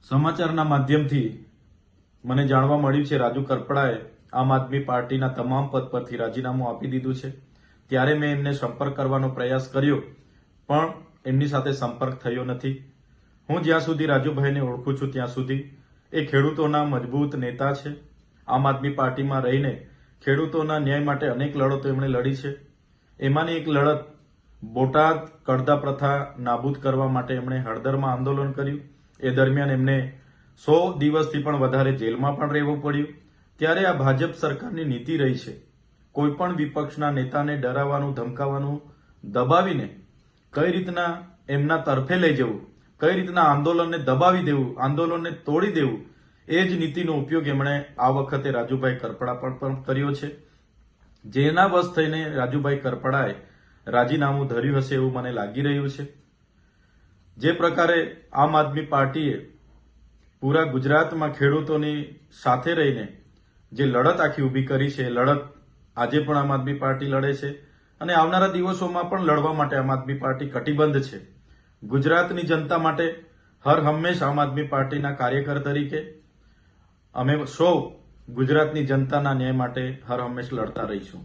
સમાચારના માધ્યમથી મને જાણવા મળ્યું છે રાજુ કરપડાએ આમ આદમી પાર્ટીના તમામ પદ પરથી રાજીનામું આપી દીધું છે। ત્યારે મેં એમને સંપર્ક કરવાનો પ્રયાસ કર્યો પણ એમની સાથે સંપર્ક થયો નથી। હું જ્યાં સુધી રાજુભાઈને ઓળખું છું ત્યાં સુધી એ ખેડૂતોના મજબૂત નેતા છે। આમ આદમી પાર્ટીમાં રહીને ખેડૂતોના ન્યાય માટે અનેક લડતો એમણે લડી છે। એમાંની એક લડત બોટાદ કડદા પ્રથા નાબૂદ કરવા માટે એમણે હળદરમાં આંદોલન કર્યું। એ દરમિયાન એમને 100 દિવસથી પણ વધારે જેલમાં પણ રહેવું પડ્યું। ત્યારે આ ભાજપ સરકારની નીતિ રહી છે કોઈ પણ વિપક્ષના નેતાને ડરાવવાનું, ધમકાવવાનું, દબાવીને કઈ રીતના એમના તરફે લઈ જવું, કઈ રીતના આંદોલનને દબાવી દેવું, આંદોલનને તોડી દેવું, એ જ નીતિનો ઉપયોગ એમણે આ વખતે રાજુભાઈ કરપડા પર પણ કર્યો છે। જેના વશ થઈને રાજુભાઈ કરપડાએ રાજીનામું ધર્યું હશે એવું મને લાગી રહ્યું છે। જે પ્રકારે આમ આદમી પાર્ટીએ પૂરા ગુજરાતમાં ખેડૂતોની સાથે રહીને જે લડત આખી ઊભી કરી છે, એ લડત આજે પણ આમ આદમી પાર્ટી લડે છે અને આવનારા દિવસોમાં પણ લડવા માટે આમ આદમી પાર્ટી કટિબદ્ધ છે। ગુજરાતની જનતા માટે હર હંમેશ આમ આદમી પાર્ટીના કાર્યકર તરીકે અમે સૌ ગુજરાતની જનતાના ન્યાય માટે હર હંમેશ લડતા રહીશું।